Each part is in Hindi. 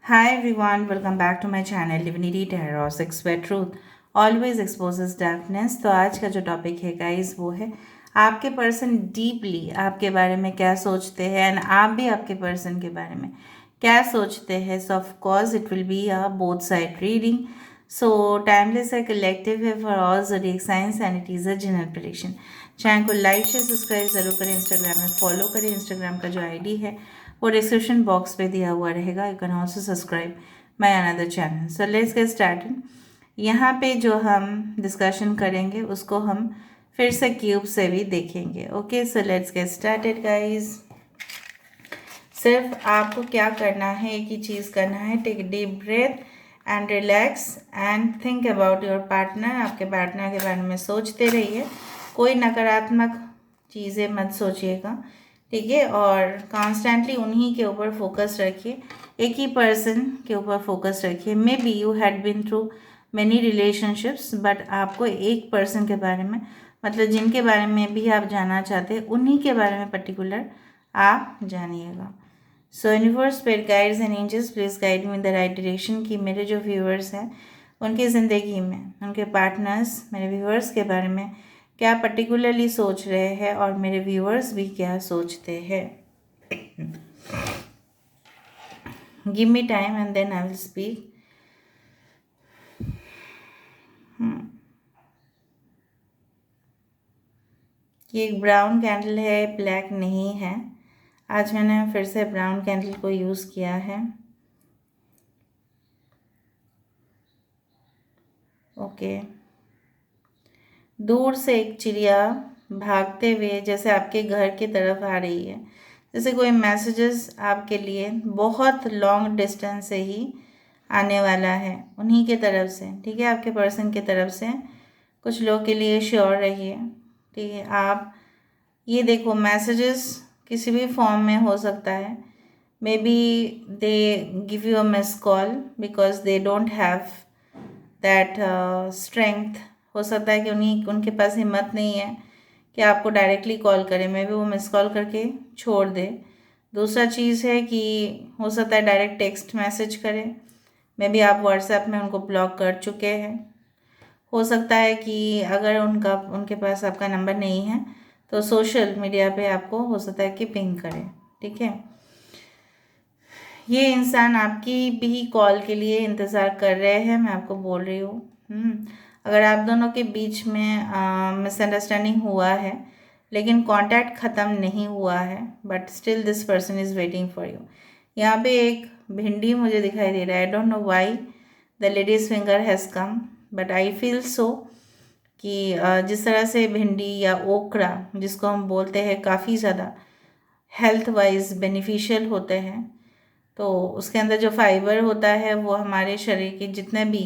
Hi everyone, welcome back to my channel Divinity Tarot 6 where truth always exposes darkness। तो आज का जो टॉपिक है गाइस वो है आपके पर्सन डीपली आपके बारे में क्या सोचते हैं एंड आप भी आपके पर्सन के बारे में क्या सोचते हैं। सो of course it will be a both side reading. So timeless है, कलेक्टिव है for all zodiac science and it is a general prediction. Channel को लाइक शेयर सब्सक्राइब जरूर करें, इंस्टाग्राम में फॉलो करें। इंस्टाग्राम का जो आईडी है वो डिस्क्रिप्शन बॉक्स पे दिया हुआ रहेगा। You can also subscribe my another channel. So let's get started. यहाँ पे जो हम डिस्कशन करेंगे उसको हम फिर से क्यूब से भी देखेंगे। Okay, so let's get started guys. सिर्फ आपको क्या करना है, एक ही चीज़ करना है, take deep breath and relax and think about your partner. आपके पार्टनर के बारे में सोचते रहिए, कोई नकारात्मक चीज़ें मत सोचिएगा, ठीक है। और कॉन्स्टेंटली उन्हीं के ऊपर फोकस रखिए, एक ही पर्सन के ऊपर फोकस रखिए। Maybe you had been through many relationships, but आपको एक पर्सन के बारे में, मतलब जिनके बारे में भी आप जानना चाहते हैं, उन्हीं के बारे में पर्टिकुलर आप जानिएगा। So universe, spirit guides and angels please guide me in the right direction कि मेरे जो व्यूअर्स हैं उनकी ज़िंदगी में उनके पार्टनर्स मेरे व्यूअर्स के बारे में क्या पर्टिकुलरली सोच रहे हैं और मेरे व्यूअर्स भी क्या सोचते हैं। Give me time and then I will speak. ये एक ब्राउन कैंडल है, ब्लैक नहीं है। आज मैंने फिर से ब्राउन कैंडल को यूज़ किया है। ओके, दूर से एक चिड़िया भागते हुए जैसे आपके घर की तरफ आ रही है, जैसे कोई मैसेजेस आपके लिए बहुत लॉन्ग डिस्टेंस से ही आने वाला है, उन्हीं के तरफ से, ठीक है, आपके पर्सन की तरफ से। कुछ लोग के लिए श्योर रहिए, ठीक है। आप ये देखो, मैसेजेस किसी भी फॉर्म में हो सकता है। May be they give you a miss call because they don't have that strength. हो सकता है कि उनके पास हिम्मत नहीं है कि आपको डायरेक्टली कॉल करें, मे बी वो मिस कॉल करके छोड़ दे। दूसरा चीज़ है कि हो सकता है डायरेक्ट टेक्स्ट मैसेज करें, मे बी आप व्हाट्सएप में उनको ब्लॉक कर चुके हैं। हो सकता है कि अगर उनके पास आपका नंबर नहीं है तो सोशल मीडिया पे आपको हो सकता है कि पिंग करें, ठीक है। ये इंसान आपकी भी कॉल के लिए इंतज़ार कर रहे हैं, मैं आपको बोल रही हूँ। अगर आप दोनों के बीच में मिसअंडरस्टैंडिंग हुआ है लेकिन कांटेक्ट ख़त्म नहीं हुआ है, but still this person is waiting for you. यहाँ पे एक भिंडी मुझे दिखाई दे रहा है। I don't know why the ladies finger has come, but I feel so कि जिस तरह से भिंडी या ओकरा जिसको हम बोलते हैं काफ़ी ज़्यादा हेल्थ वाइज बेनिफिशियल होते हैं, तो उसके अंदर जो फाइबर होता है वो हमारे शरीर के जितने भी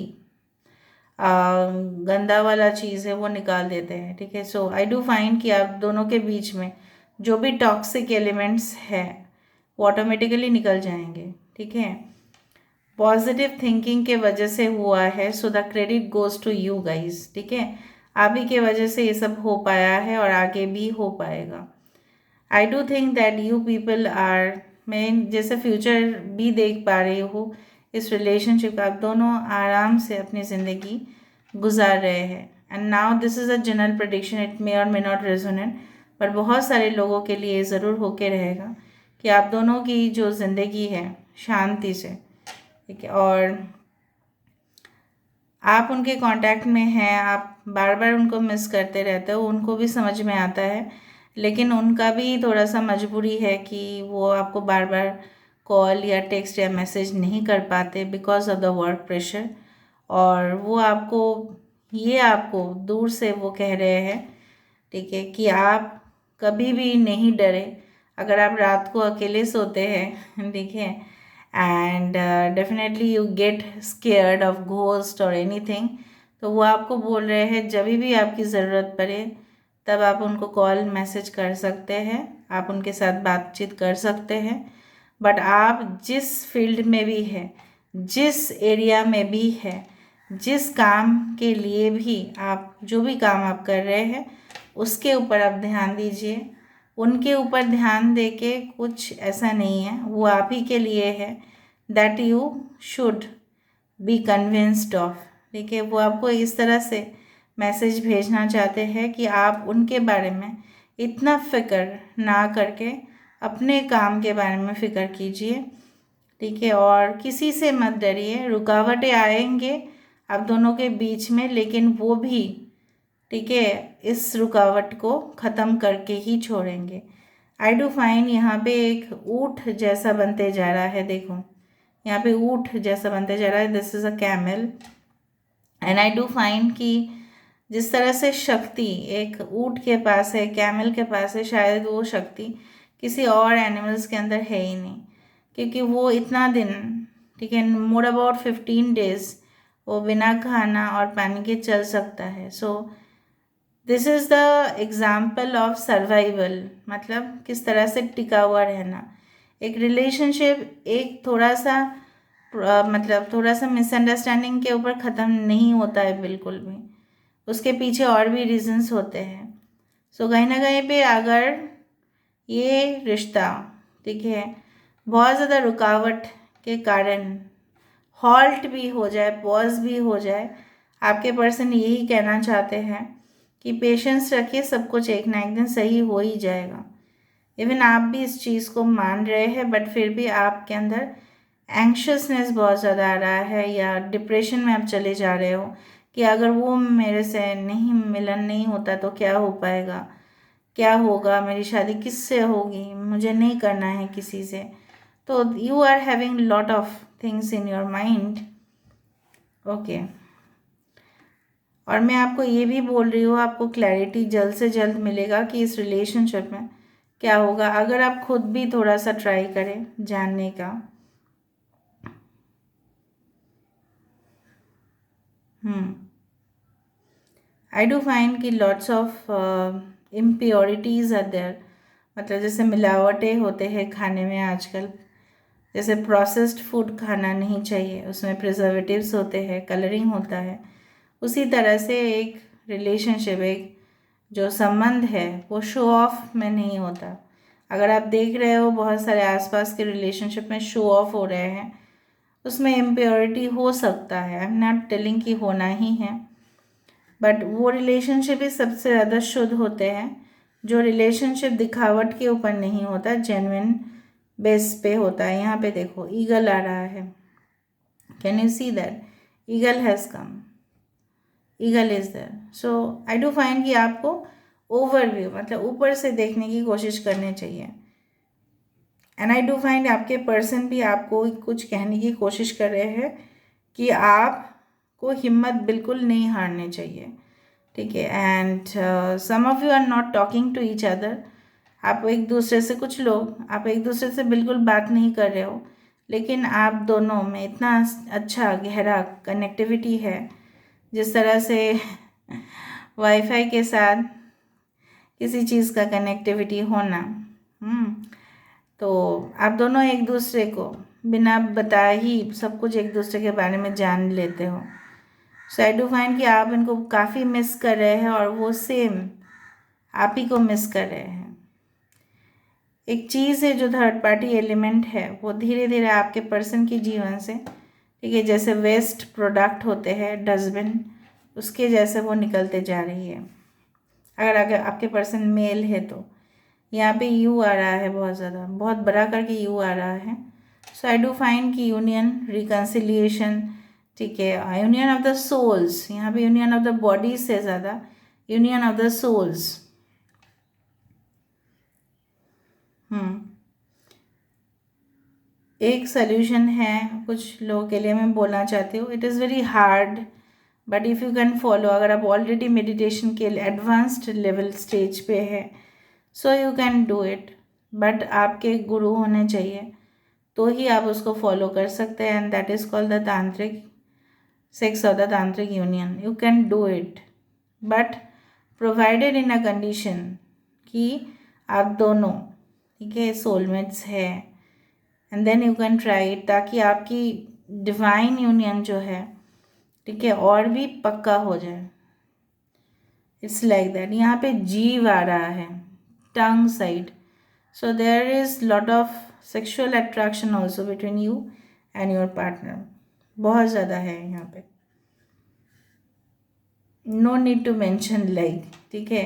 गंदा वाला चीज़ है वो निकाल देते हैं, ठीक है। सो आई डू फाइंड कि आप दोनों के बीच में जो भी टॉक्सिक एलिमेंट्स है वो ऑटोमेटिकली निकल जाएंगे, ठीक है। पॉजिटिव थिंकिंग के वजह से हुआ है, so the credit goes to you guys, ठीक है। आप ही के वजह से ये सब हो पाया है और आगे भी हो पाएगा। I do think that you people are, मैं जैसे फ्यूचर भी देख पा रही हूँ इस रिलेशनशिप का। आप दोनों आराम से अपनी ज़िंदगी गुजार रहे हैं। And now this is a general prediction, it may और मे नॉट रेजोनेट, पर बहुत सारे लोगों के लिए ज़रूर होके रहेगा कि आप दोनों की जो ज़िंदगी है शांति से, ठीक है। और आप उनके कांटेक्ट में हैं, आप बार बार उनको मिस करते रहते हो, उनको भी समझ में आता है, लेकिन उनका भी थोड़ा सा मजबूरी है कि वो आपको बार बार कॉल या टेक्स्ट या मैसेज नहीं कर पाते because of the work pressure. और वो आपको दूर से वो कह रहे हैं, ठीक है, कि आप कभी भी नहीं डरे। अगर आप रात को अकेले सोते हैं, ठीक है, and definitely you get scared of ghost और एनीथिंग, तो वो आपको बोल रहे हैं जब भी आपकी ज़रूरत पड़े तब आप उनको कॉल मैसेज कर सकते हैं, आप उनके साथ बातचीत कर सकते हैं। बट आप जिस फील्ड में भी है, जिस एरिया में भी है, जिस काम के लिए भी आप, जो भी काम आप कर रहे हैं उसके ऊपर आप ध्यान दीजिए। उनके ऊपर ध्यान दे के कुछ ऐसा नहीं है, वो आप ही के लिए है, that you should be convinced of. देखिए, वो आपको इस तरह से मैसेज भेजना चाहते हैं कि आप उनके बारे में इतना फिक्र ना करके अपने काम के बारे में फ़िक्र कीजिए, ठीक है। और किसी से मत डरिए, रुकावटें आएंगे आप दोनों के बीच में, लेकिन वो भी, ठीक है, इस रुकावट को ख़त्म करके ही छोड़ेंगे। आई डू फाइन यहाँ पे एक ऊँट जैसा बनते जा रहा है, देखो यहाँ पे ऊँट जैसा बनते जा रहा है, this is a camel. And I do fine कि जिस तरह से शक्ति एक ऊँट के पास है, कैमल के पास है, शायद वो शक्ति किसी और एनिमल्स के अंदर है ही नहीं, क्योंकि वो इतना दिन, ठीक है, मोर अबाउट 15 days वो बिना खाना और पानी के चल सकता है। So this is the example of survival, मतलब किस तरह से टिका हुआ रहना। एक रिलेशनशिप एक थोड़ा सा मतलब थोड़ा सा मिसअंडरस्टैंडिंग के ऊपर ख़त्म नहीं होता है बिल्कुल भी, उसके पीछे और भी रीजंस होते हैं। सो कहीं ना कहीं पे अगर ये रिश्ता, ठीक है, बहुत ज़्यादा रुकावट के कारण हॉल्ट भी हो जाए, पॉज भी हो जाए, आपके पर्सन यही कहना चाहते हैं कि पेशेंस रखिए, सब कुछ एक ना एक दिन सही हो ही जाएगा। इवन आप भी इस चीज़ को मान रहे हैं, बट फिर भी आपके अंदर एंक्शसनेस बहुत ज़्यादा आ रहा है, या डिप्रेशन में आप चले जा रहे हो कि अगर वो मेरे से नहीं मिलन नहीं होता तो क्या हो पाएगा, क्या होगा, मेरी शादी किससे होगी, मुझे नहीं करना है किसी से। तो you are having lot of things in your mind, okay. और मैं आपको ये भी बोल रही हूँ, आपको क्लैरिटी जल्द से जल्द मिलेगा कि इस रिलेशनशिप में क्या होगा, अगर आप खुद भी थोड़ा सा ट्राई करें जानने का। आई डू फाइंड कि lots of impurities are there, मतलब जैसे मिलावटें होते हैं खाने में आजकल, जैसे प्रोसेस्ड फूड खाना नहीं चाहिए, उसमें प्रिजर्वेटिव्स होते हैं, कलरिंग होता है। उसी तरह से एक रिलेशनशिप, एक जो संबंध है वो शो ऑफ में नहीं होता। अगर आप देख रहे हो बहुत सारे आसपास के रिलेशनशिप में शो ऑफ हो रहे हैं, उसमें इम्प्योरिटी हो सकता है, आई एम नॉट टेलिंग कि होना ही है, बट वो रिलेशनशिप ही सबसे ज़्यादा शुद्ध होते हैं जो रिलेशनशिप दिखावट के ऊपर नहीं होता, जेन्युइन बेस पे होता है। यहाँ पे देखो ईगल आ रहा है, can you see that eagle has come, eagle is there. So I do find कि आपको ओवरव्यू मतलब ऊपर से देखने की कोशिश करनी चाहिए। एंड आई डू फाइंड आपके पर्सन भी आपको कुछ कहने की कोशिश कर रहे हैं कि आपको हिम्मत बिल्कुल नहीं हारनी चाहिए, ठीक है। And some of you are not talking to each other, आप एक दूसरे से, कुछ लोग आप एक दूसरे से बिल्कुल बात नहीं कर रहे हो, लेकिन आप दोनों में इतना अच्छा गहरा कनेक्टिविटी है, जिस तरह से वाईफाई के साथ किसी चीज़ का कनेक्टिविटी होना। तो आप दोनों एक दूसरे को बिना बताए ही सब कुछ एक दूसरे के बारे में जान लेते हो। सो आई डू फाइंड कि आप इनको काफ़ी मिस कर रहे हैं और वो सेम आप ही को मिस कर रहे हैं। एक चीज़ है जो थर्ड पार्टी एलिमेंट है, वो धीरे धीरे आपके पर्सन के जीवन से, ठीक है, जैसे वेस्ट प्रोडक्ट होते हैं डस्टबिन, उसके जैसे वो निकलते जा रही है। अगर आपके पर्सन मेल है तो यहाँ पे यू आ रहा है, बहुत ज़्यादा, बहुत बड़ा करके यू आ रहा है। सो आई डू फाइंड कि यूनियन, रिकन्सिलिएशन, ठीक है, यूनियन ऑफ द सोल्स, यहाँ पे यूनियन ऑफ द बॉडीज से ज़्यादा यूनियन ऑफ द सोल्स। एक सल्यूशन है कुछ लोगों के लिए, मैं बोलना चाहती हूँ, it is very hard but if you can follow, अगर आप ऑलरेडी मेडिटेशन के एडवांस्ड लेवल स्टेज पे है, so you can do it, but आपके गुरु होने चाहिए तो ही आप उसको फॉलो कर सकते हैं। And that is called the tantric sex और the tantric union. You can do it but provided in a condition कि आप दोनों, ठीक है, सोलमेट्स है, and then you can try it, ताकि आपकी डिवाइन यूनियन जो है, ठीक है, और भी पक्का हो जाए। It's like that. यहाँ पे जीव आ रहा है, tongue side, so there is lot of sexual attraction also between you and your partner, बहुत ज़्यादा है यहाँ पे, no need to mention like, ठीक है।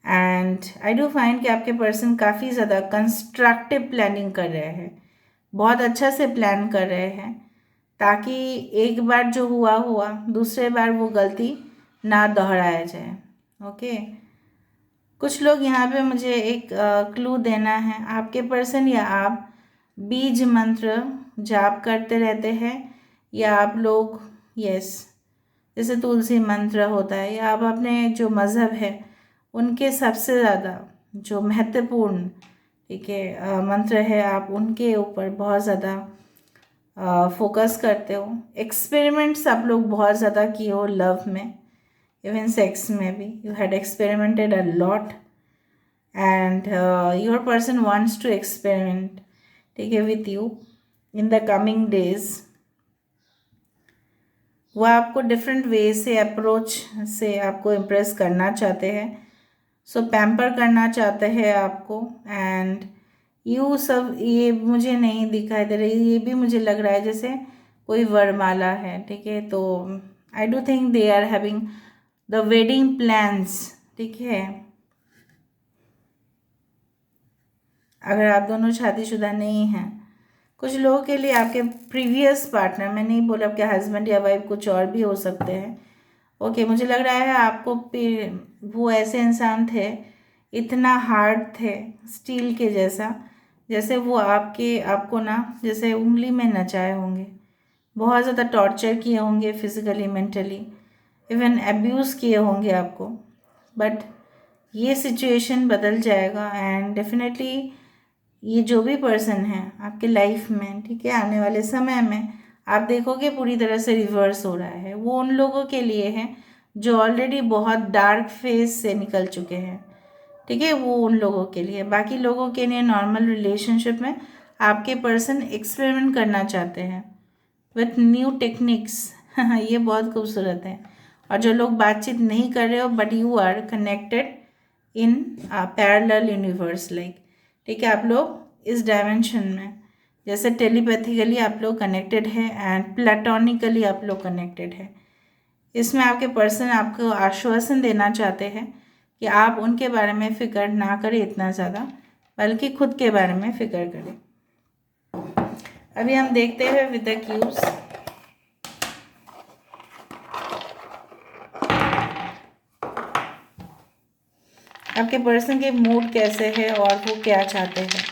एंड आई डू फाइंड कि आपके पर्सन काफ़ी ज़्यादा कंस्ट्रक्टिव प्लानिंग कर रहे हैं, बहुत अच्छा से प्लान कर रहे हैं, ताकि एक बार जो हुआ हुआ दूसरे बार वो गलती ना दोहराया जाए। ओके, कुछ लोग यहाँ पे मुझे एक क्लू देना है, आपके पर्सन या आप बीज मंत्र जाप करते रहते हैं, या आप लोग यस जैसे तुलसी मंत्र होता है, या आप अपने जो मज़हब है उनके सबसे ज़्यादा जो महत्वपूर्ण, ठीक है, मंत्र है, आप उनके ऊपर बहुत ज़्यादा फोकस करते हो। एक्सपेरिमेंट्स आप लोग बहुत ज़्यादा किए हो लव में, इवन सेक्स में भी you had experimented a lot, and your person wants to experiment, ठीक है, with you in the coming days. वो आपको डिफरेंट वे से अप्रोच से आपको इम्प्रेस करना चाहते हैं, सो पैम्पर करना चाहते हैं आपको। एंड यू सब ये मुझे नहीं दिखाई दे रही, ये भी मुझे लग रहा है जैसे कोई वरमाला है, ठीक है। तो I do think they are having the wedding plans, ठीक है। अगर आप दोनों शादीशुदा नहीं हैं, कुछ लोगों के लिए आपके प्रीवियस पार्टनर, मैं नहीं बोला आपके हस्बैंड या वाइफ, कुछ और भी हो सकते हैं। ओके, मुझे लग रहा है आपको वो ऐसे इंसान थे, इतना हार्ड थे, स्टील के जैसा, जैसे वो आपको ना जैसे उंगली में नचाए होंगे, बहुत ज़्यादा टॉर्चर किए होंगे फिजिकली, मेंटली, इवन अब्यूज़ किए होंगे आपको। बट ये सिचुएशन बदल जाएगा, एंड डेफिनेटली ये जो भी पर्सन है आपके लाइफ में, ठीक है, आने वाले समय में आप देखोगे पूरी तरह से रिवर्स हो रहा है। वो उन लोगों के लिए है जो ऑलरेडी बहुत डार्क फेज से निकल चुके हैं, ठीक है, वो उन लोगों के लिए। बाकी लोगों के लिए नॉर्मल रिलेशनशिप में आपके पर्सन एक्सपेरिमेंट करना चाहते हैं विथ न्यू टेक्निक्स। ये बहुत खूबसूरत है। और जो लोग बातचीत नहीं कर रहे हो but you are connected in parallel universe, like, ठीक है, आप लोग इस डायमेंशन में जैसे टेलीपैथिकली आप लोग कनेक्टेड है एंड प्लेटोनिकली आप लोग कनेक्टेड है। इसमें आपके पर्सन आपको आश्वासन देना चाहते हैं कि आप उनके बारे में फ़िक्र ना करें इतना ज़्यादा, बल्कि खुद के बारे में फ़िक्र करें। अभी हम देखते हैं विद द क्यूब्स, आपके पर्सन के मूड कैसे है और वो क्या चाहते हैं।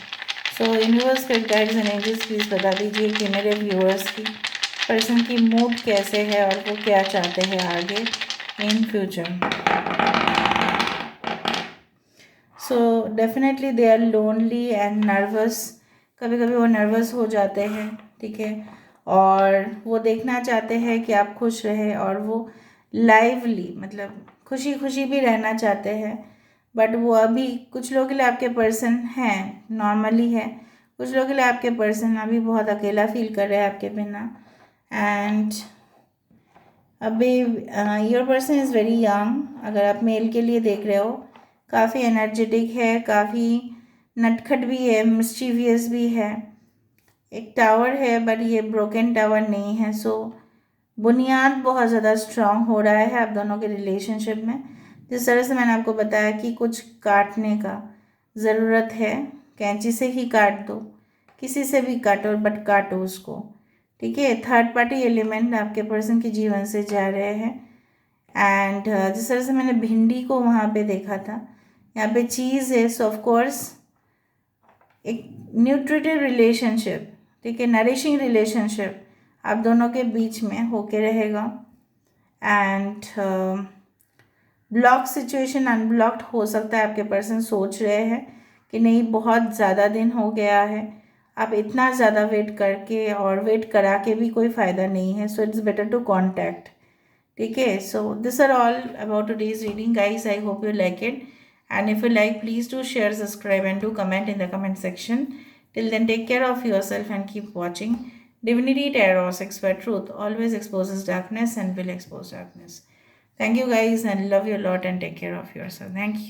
सो यूनिवर्स के गाइड्स एंड एंजल्स प्लीज़ बता दीजिए कि मेरे व्यूअर्स की पर्सन की मूड कैसे है और वो क्या चाहते हैं आगे in future. So definitely they are lonely and nervous, कभी कभी वो नर्वस हो जाते हैं, ठीक है, और वो देखना चाहते हैं कि आप खुश रहे, और वो लाइवली मतलब खुशी खुशी भी रहना चाहते हैं। बट वो अभी कुछ लोगों के लिए आपके पर्सन हैं, नॉर्मली है, कुछ लोगों के लिए आपके पर्सन अभी बहुत अकेला फील कर रहे हैं आपके बिना। एंड अभी your person is very young, अगर आप मेल के लिए देख रहे हो, काफ़ी एनर्जेटिक है, काफ़ी नटखट भी है, मिस्चीवियस भी है। एक टावर है बट ये ब्रोकन टावर नहीं है। सो बुनियाद बहुत ज़्यादा स्ट्रांग हो रहा है आप दोनों के रिलेशनशिप में। जिस तरह से मैंने आपको बताया कि कुछ काटने का ज़रूरत है, कैंची से ही काट दो, किसी से भी काटो बट काटो उसको, ठीक है। थर्ड पार्टी एलिमेंट आपके पर्सन के जीवन से जा रहे हैं। एंड जिस तरह से मैंने भिंडी को वहाँ पे देखा था, यहाँ पे चीज़ है। सो ऑफ कोर्स एक न्यूट्रिटिव रिलेशनशिप, ठीक है, नरिशिंग रिलेशनशिप आप दोनों के बीच में होके रहेगा। एंड ब्लॉक सिचुएशन अनब्लॉक्ड हो सकता है, आपके पर्सन सोच रहे हैं कि नहीं बहुत ज़्यादा दिन हो गया है, आप इतना ज़्यादा वेट करके और वेट करा के भी कोई फ़ायदा नहीं है, so it's better to contact, ठीक है। So this are all about today's reading guys, I hope you like it, and if you like please do share, subscribe and do comment in the comment section. Till then, take care of yourself and keep watching. Divinity Tarot, Expert Truth always exposes darkness and will expose darkness. Thank you guys and love you a lot and take care of yourself. Thank you.